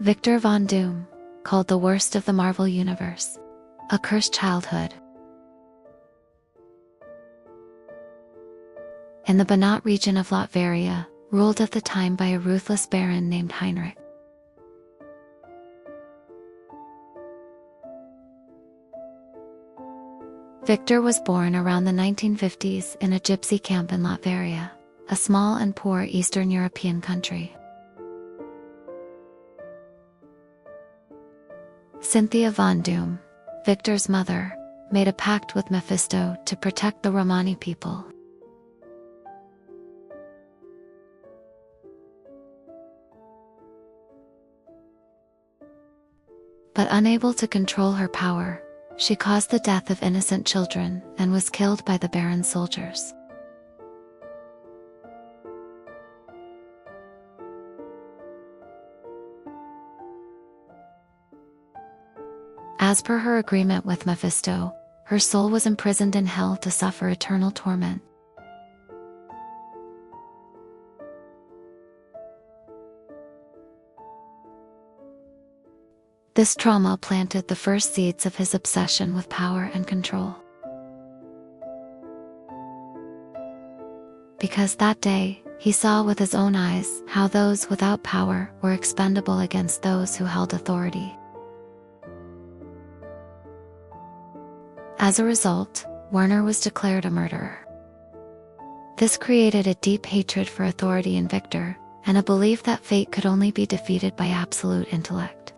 Victor Von Doom, called the worst of the Marvel Universe. A cursed childhood. In the Banat region of Latveria, ruled at the time by a ruthless baron named Heinrich. Victor was born around the 1950s in a gypsy camp in Latveria, a small and poor Eastern European country. Cynthia Von Doom, Victor's mother, made a pact with Mephisto to protect the Romani people. But unable to control her power, she caused the death of innocent children and was killed by the Baron's soldiers. As per her agreement with Mephisto, her soul was imprisoned in hell to suffer eternal torment. This trauma planted the first seeds of his obsession with power and control. Because that day, he saw with his own eyes how those without power were expendable against those who held authority. As a result, Werner was declared a murderer. This created a deep hatred for authority in Victor, and a belief that fate could only be defeated by absolute intellect.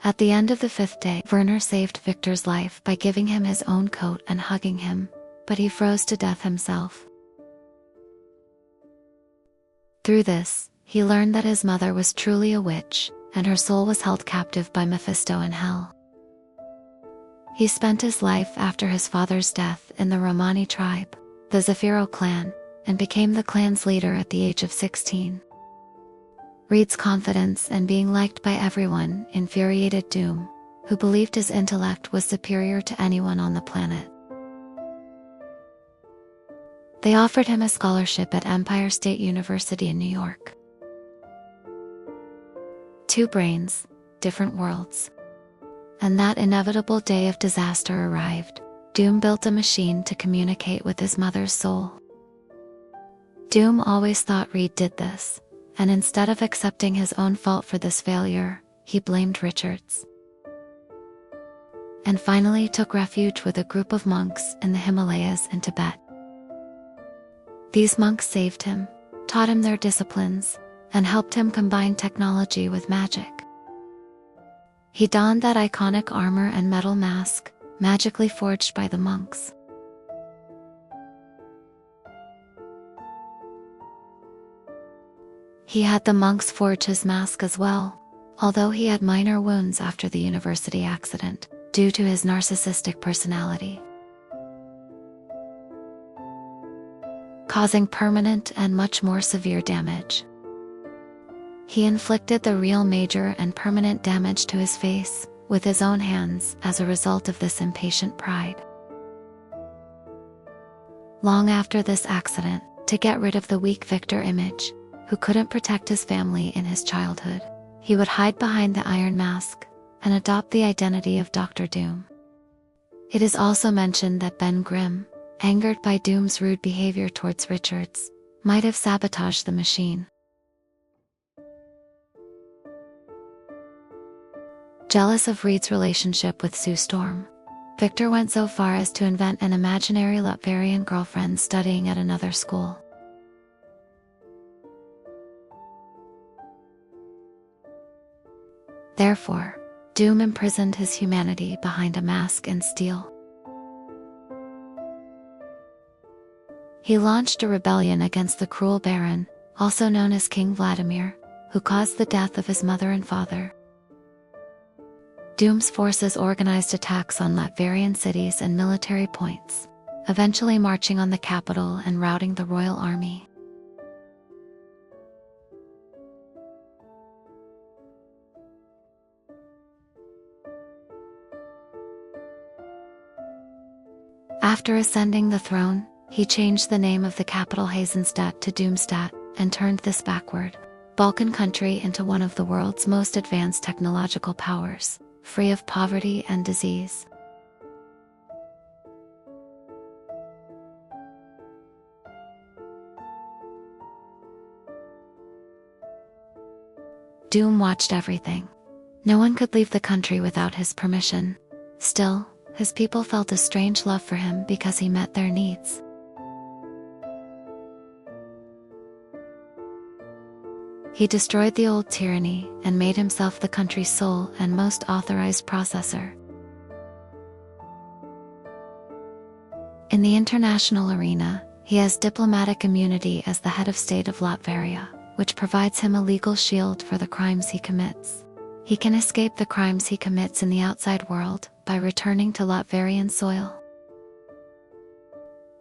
At the end of the 5th day, Werner saved Victor's life by giving him his own coat and hugging him, but he froze to death himself. Through this, he learned that his mother was truly a witch, and her soul was held captive by Mephisto in hell. He spent his life after his father's death in the Romani tribe, the Zafiro clan, and became the clan's leader at the age of 16. Reed's confidence and being liked by everyone infuriated Doom, who believed his intellect was superior to anyone on the planet. They offered him a scholarship at Empire State University in New York. 2 brains, different worlds. And that inevitable day of disaster arrived. Doom built a machine to communicate with his mother's soul. Doom always thought Reed did this, and instead of accepting his own fault for this failure, he blamed Richards. And finally took refuge with a group of monks in the Himalayas in Tibet. These monks saved him, taught him their disciplines, and helped him combine technology with magic. He donned that iconic armor and metal mask, magically forged by the monks. He had the monks forge his mask as well, although he had minor wounds after the university accident, due to his narcissistic personality, causing permanent and much more severe damage. He inflicted the real major and permanent damage to his face with his own hands as a result of this impatient pride. Long after this accident, to get rid of the weak Victor image, who couldn't protect his family in his childhood, he would hide behind the Iron Mask and adopt the identity of Dr. Doom. It is also mentioned that Ben Grimm, angered by Doom's rude behavior towards Richards, might have sabotaged the machine. Jealous of Reed's relationship with Sue Storm, Victor went so far as to invent an imaginary Latverian girlfriend studying at another school. Therefore, Doom imprisoned his humanity behind a mask and steel. He launched a rebellion against the cruel Baron, also known as King Vladimir, who caused the death of his mother and father. Doom's forces organized attacks on Latverian cities and military points, eventually marching on the capital and routing the royal army. After ascending the throne, he changed the name of the capital Hazenstadt to Doomstadt and turned this backward, Balkan country into one of the world's most advanced technological powers, free of poverty and disease. Doom watched everything. No one could leave the country without his permission. Still, his people felt a strange love for him because he met their needs. He destroyed the old tyranny and made himself the country's sole and most authorized processor. In the international arena, he has diplomatic immunity as the head of state of Latveria, which provides him a legal shield for the crimes he commits. He can escape the crimes he commits in the outside world by returning to Latverian soil.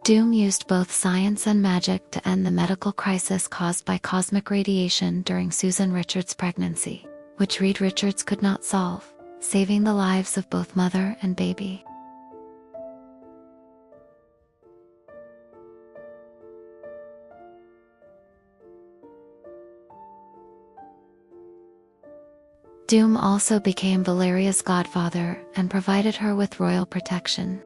Doom used both science and magic to end the medical crisis caused by cosmic radiation during Susan Richards' pregnancy, which Reed Richards could not solve, saving the lives of both mother and baby. Doom also became Valeria's godfather and provided her with royal protection.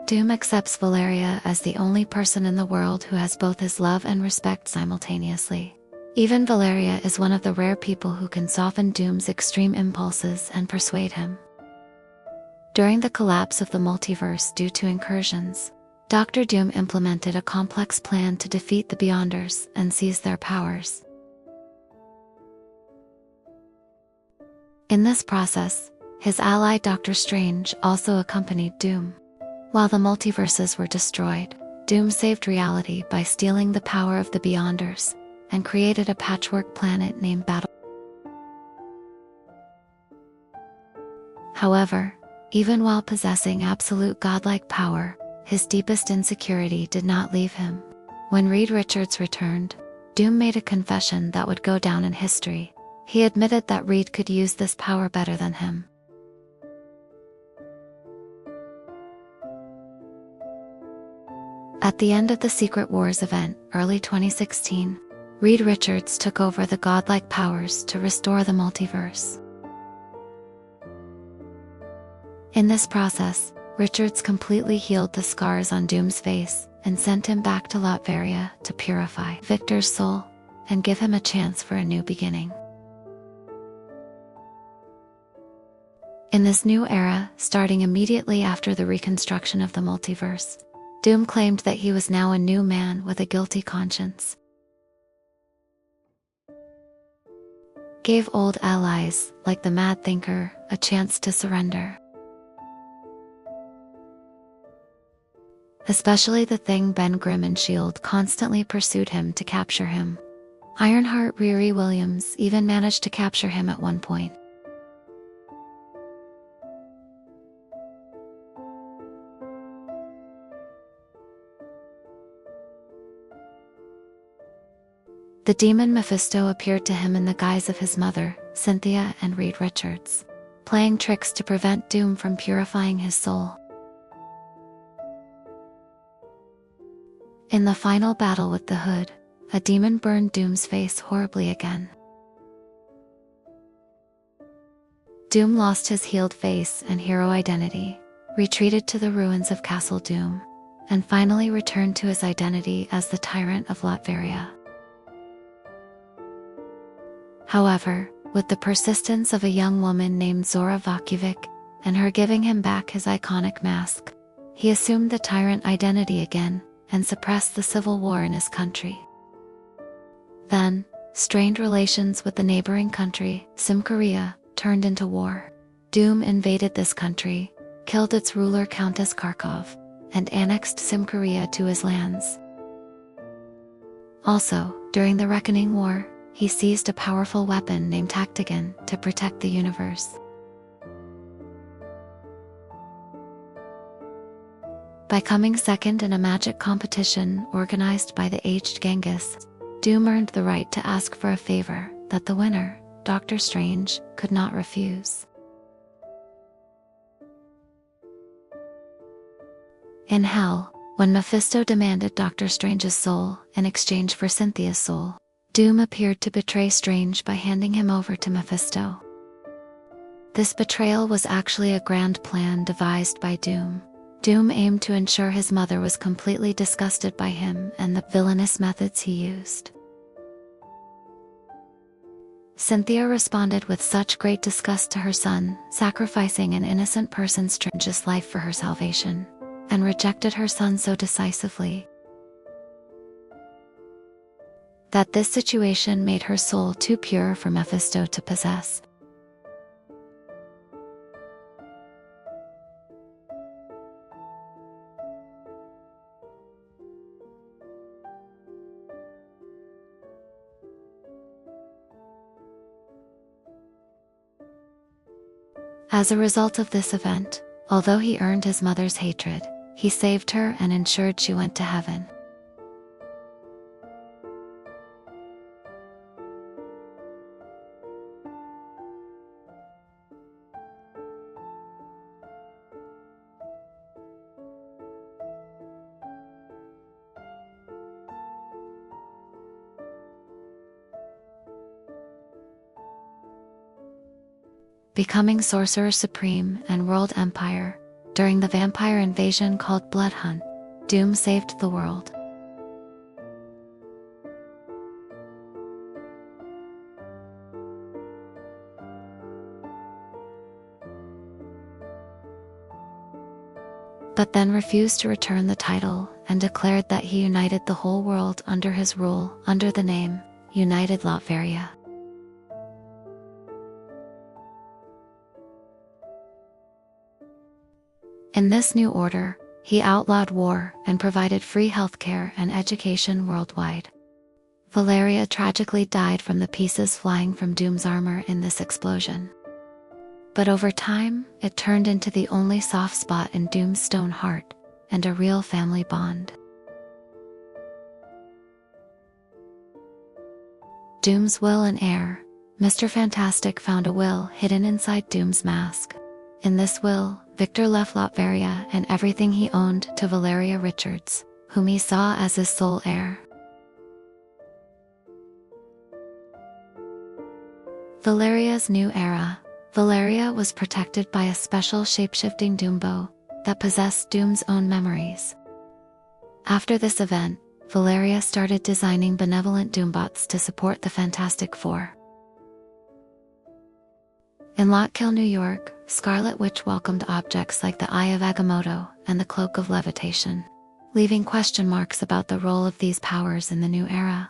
Doom accepts Valeria as the only person in the world who has both his love and respect simultaneously. Even Valeria is one of the rare people who can soften Doom's extreme impulses and persuade him. During the collapse of the multiverse due to incursions, Dr. Doom implemented a complex plan to defeat the Beyonders and seize their powers. In this process, his ally Doctor Strange also accompanied Doom. While the multiverses were destroyed, Doom saved reality by stealing the power of the Beyonders and created a patchwork planet named Battle. However, even while possessing absolute godlike power, his deepest insecurity did not leave him. When Reed Richards returned, Doom made a confession that would go down in history. He admitted that Reed could use this power better than him. At the end of the Secret Wars event, early 2016, Reed Richards took over the godlike powers to restore the multiverse. In this process, Richards completely healed the scars on Doom's face and sent him back to Latveria to purify Victor's soul and give him a chance for a new beginning. In this new era, starting immediately after the reconstruction of the multiverse, Doom claimed that he was now a new man with a guilty conscience. Gave old allies, like the Mad Thinker, a chance to surrender. Especially the Thing. Ben Grimm and S.H.I.E.L.D. constantly pursued him to capture him. Ironheart Riri Williams even managed to capture him at one point. The demon Mephisto appeared to him in the guise of his mother, Cynthia, and Reed Richards, playing tricks to prevent Doom from purifying his soul. In the final battle with the Hood, a demon burned Doom's face horribly again. Doom lost his healed face and hero identity, retreated to the ruins of Castle Doom, and finally returned to his identity as the Tyrant of Latveria. However, with the persistence of a young woman named Zora Vakovic, and her giving him back his iconic mask, he assumed the tyrant identity again, and suppressed the civil war in his country. Then, strained relations with the neighboring country, Symkaria, turned into war. Doom invaded this country, killed its ruler Countess Kharkov, and annexed Symkaria to his lands. Also, during the Reckoning War, he seized a powerful weapon named Tactigan to protect the universe. By coming second in a magic competition organized by the aged Genghis, Doom earned the right to ask for a favor that the winner, Doctor Strange, could not refuse. In Hell, when Mephisto demanded Doctor Strange's soul in exchange for Cynthia's soul, Doom appeared to betray Strange by handing him over to Mephisto. This betrayal was actually a grand plan devised by Doom. Doom aimed to ensure his mother was completely disgusted by him and the villainous methods he used. Cynthia responded with such great disgust to her son, sacrificing an innocent person's Strange's life for her salvation, and rejected her son so decisively that this situation made her soul too pure for Mephisto to possess. As a result of this event, although he earned his mother's hatred, he saved her and ensured she went to heaven. Becoming Sorcerer Supreme and World Empire, during the vampire invasion called Blood Hunt, Doom saved the world. But then refused to return the title and declared that he united the whole world under his rule under the name United Latveria. In this new order, he outlawed war and provided free healthcare and education worldwide. Valeria tragically died from the pieces flying from Doom's armor in this explosion. But over time, it turned into the only soft spot in Doom's stone heart, and a real family bond. Doom's will and heir. Mr. Fantastic found a will hidden inside Doom's mask. In this will, Victor left Latveria and everything he owned to Valeria Richards, whom he saw as his sole heir. Valeria's new era. Valeria was protected by a special shapeshifting Doombow that possessed Doom's own memories. After this event, Valeria started designing benevolent Doombots to support the Fantastic Four. In Lockkill, New York, Scarlet Witch welcomed objects like the Eye of Agamotto and the Cloak of Levitation, leaving question marks about the role of these powers in the new era.